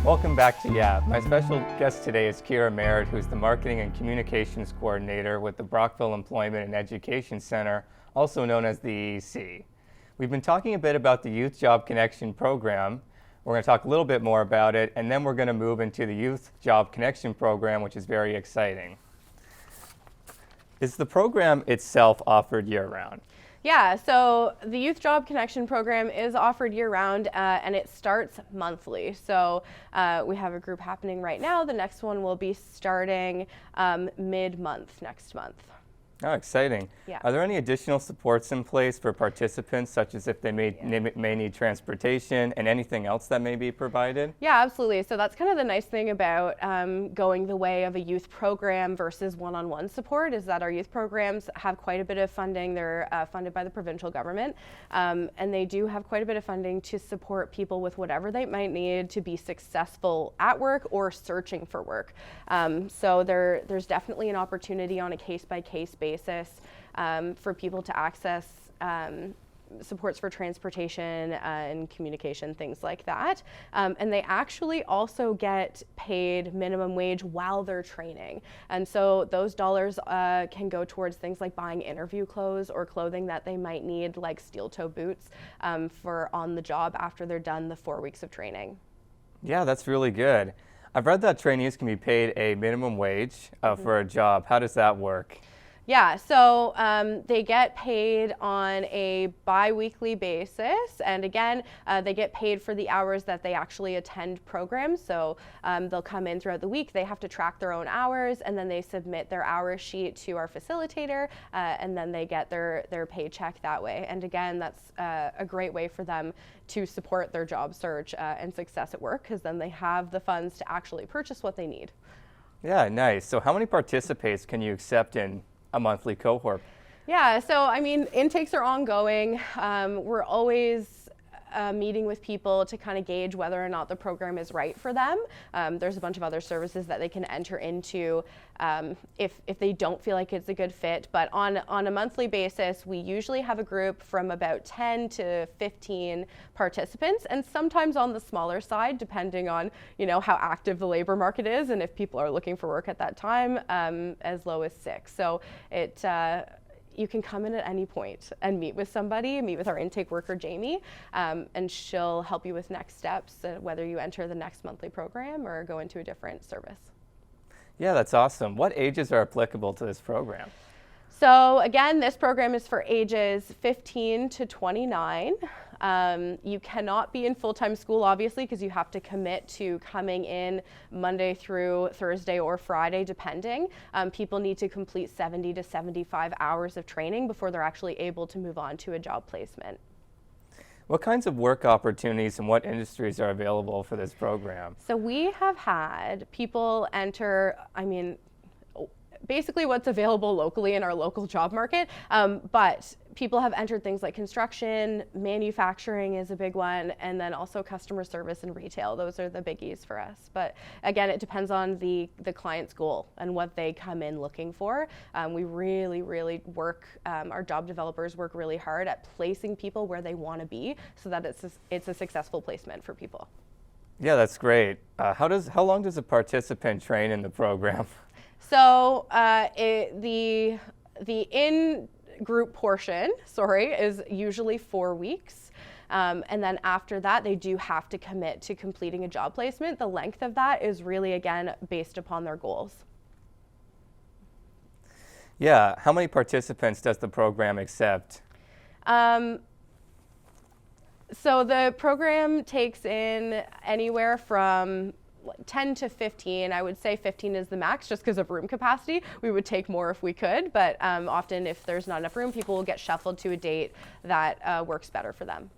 Welcome back to YAP. My special guest today is Merritt, who's the Marketing and Communications Coordinator with the Brockville Employment and Education Center, also known as the EEC. We've been talking a bit about the Youth Job Connection program. We're going to talk a little bit more about it, and then we're going to move into the Youth Job Connection program, which is very exciting. Is the program itself offered year-round? Yeah, so the Youth Job Connection program is offered year-round, and it starts monthly. So we have a group happening right now. The next one will be starting mid-month next month. Oh, exciting. Yeah. Are there any additional supports in place for participants, such as if they may need transportation and anything else that may be provided? Yeah, absolutely. So that's kind of the nice thing about going the way of a youth program versus one-on-one support is that our youth programs have quite a bit of funding. They're funded by the provincial government, and they do have quite a bit of funding to support people with whatever they might need to be successful at work or searching for work. So there's definitely an opportunity on a case-by-case basis for people to access supports for transportation and communication, things like that. And they actually also get paid minimum wage while they're training. And so those dollars can go towards things like buying interview clothes or clothing that they might need, like steel-toe boots, for on the job after they're done the 4 weeks of training. Yeah, that's really good. I've read that trainees can be paid a minimum wage for a job. How does that work? Yeah, so they get paid on a bi-weekly basis, and again, they get paid for the hours that they actually attend programs. So they'll come in throughout the week, they have to track their own hours, and then they submit their hour sheet to our facilitator, and then they get their paycheck that way. And again, that's a great way for them to support their job search and success at work, because then they have the funds to actually purchase what they need. Yeah, nice. So how many participants can you accept in a monthly cohort? Yeah, so I mean, intakes are ongoing. We're always meeting with people to kind of gauge whether or not the program is right for them. There's a bunch of other services that they can enter into if they don't feel like it's a good fit. But on a monthly basis, we usually have a group from about 10 to 15 participants, and sometimes on the smaller side, depending on how active the labor market is and if people are looking for work at that time, as low as 6. So you can come in at any point and meet with somebody, meet with our intake worker, Jamie, and she'll help you with next steps, whether you enter the next monthly program or go into a different service. Yeah, that's awesome. What ages are applicable to this program? So again, this program is for ages 15 to 29. You cannot be in full-time school, obviously, because you have to commit to coming in Monday through Thursday or Friday, depending. People need to complete 70 to 75 hours of training before they're actually able to move on to a job placement. What kinds of work opportunities and what industries are available for this program? So we have had people enter, basically what's available locally in our local job market, but people have entered things like construction, manufacturing is a big one, and then also customer service and retail. Those are the biggies for us. But again, it depends on the client's goal and what they come in looking for. We really work, our job developers work really hard at placing people where they want to be so that it's a successful placement for people. Yeah, that's great. How long does a participant train in the program? So the in-group portion, is usually 4 weeks. And then after that, they do have to commit to completing a job placement. The length of that is really, again, based upon their goals. Yeah, how many participants does the program accept? So the program takes in anywhere from 10 to 15. I would say 15 is the max just because of room capacity. We would take more if we could, but often if there's not enough room, people will get shuffled to a date that works better for them.